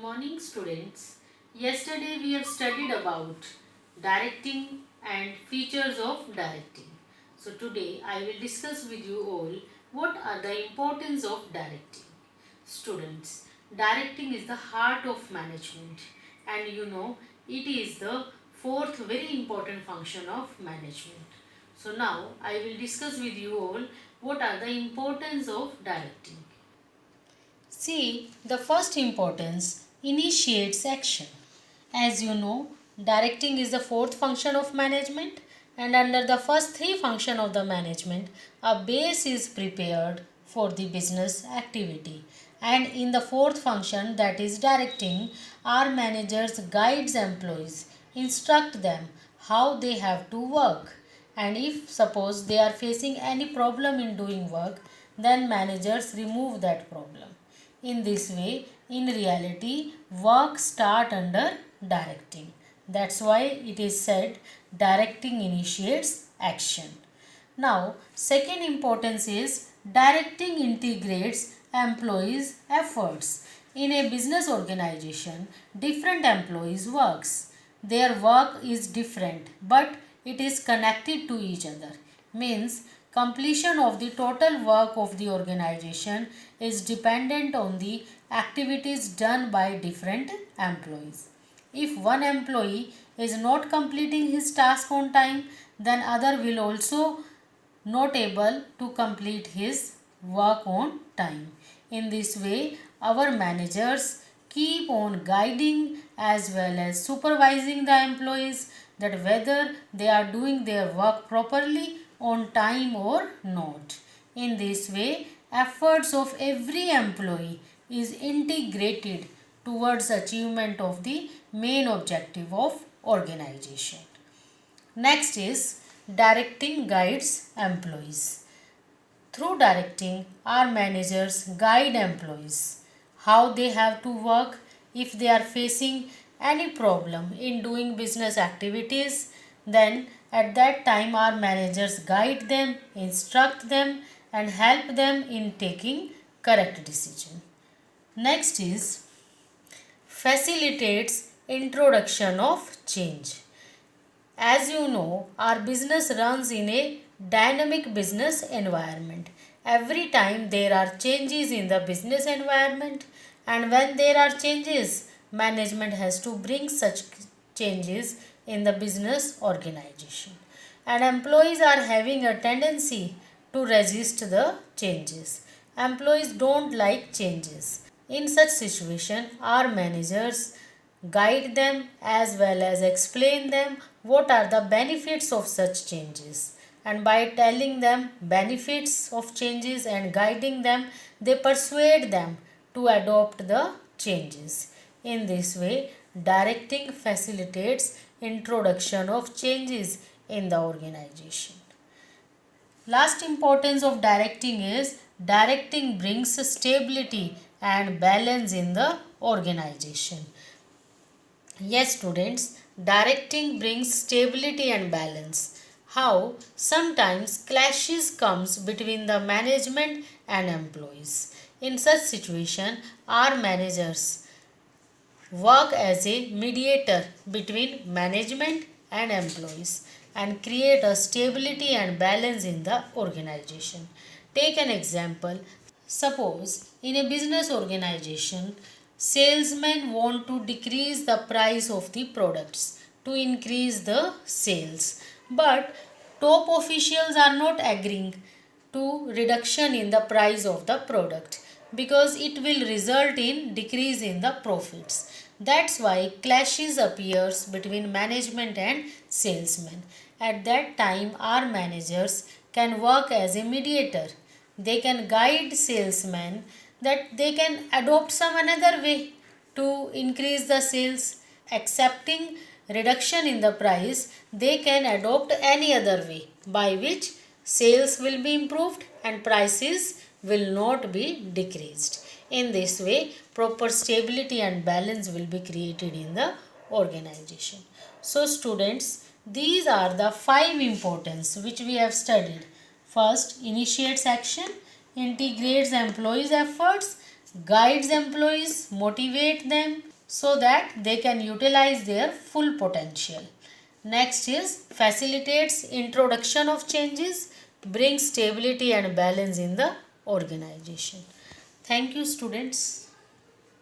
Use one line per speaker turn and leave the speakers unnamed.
morning, students. Yesterday we have studied about directing and features of directing. So today I will discuss with you all what are the importance of directing. Students, directing is the heart of management, and it is the fourth very important function of management. So now I will discuss with you all what are the importance of directing. See, the first importance initiates action. As you know, directing is the fourth function of management, and under the first three functions of the management, a base is prepared for the business activity. And in the fourth function, that is directing, our managers guides employees, instruct them how they have to work. And if suppose they are facing any problem in doing work, then managers remove that problem. In this way, in reality, work start under directing. That's why it is said directing initiates action. Now, second importance is directing integrates employees' efforts. In a business organization, different employees works. Their work is different, but it is connected to each other. Means completion of the total work of the organization is dependent on the activities done by different employees. If one employee is not completing his task on time, then other will also not able to complete his work on time. In this way, our managers keep on guiding as well as supervising the employees that whether they are doing their work properly on time or not. In this way, efforts of every employee is integrated towards achievement of the main objective of organization. Next is directing guides employees. Through directing, our managers guide employees how they have to work if they are facing any problem in doing business activities. Then at that time our managers guide them, instruct them and help them in taking correct decision. Next is facilitates introduction of change. As you know, our business runs in a dynamic business environment. Every time there are changes in the business environment, and when there are changes, management has to bring such changes in the business organization. And employees are having a tendency to resist the changes. Employees don't like changes. In such situation, our managers guide them as well as explain them what are the benefits of such changes. And by telling them benefits of changes and guiding them, they persuade them to adopt the changes. In this way, directing facilitates introduction of changes in the organization. Last importance of directing is directing brings stability and balance in the organization. Yes, students, directing brings stability and balance. How sometimes clashes comes between the management and employees. In such situation, our managers work as a mediator between management and employees and create a stability and balance in the organization. Take an example. Suppose in a business organization, salesmen want to decrease the price of the products to increase the sales, but top officials are not agreeing to reduction in the price of the product because it will result in decrease in the profits. That's why clashes appears between management and salesmen. At that time, our managers can work as a mediator. They can guide salesmen that they can adopt some another way to increase the sales. Accepting reduction in the price, they can adopt any other way by which sales will be improved and prices will not be decreased. In this way, proper stability and balance will be created in the organization. So students, these are the 5 importance which we have studied. First, initiates action, integrates employees' efforts, guides employees, motivate them, so that they can utilize their full potential. Next is facilitates introduction of changes, brings stability and balance in the organization. Thank you, students.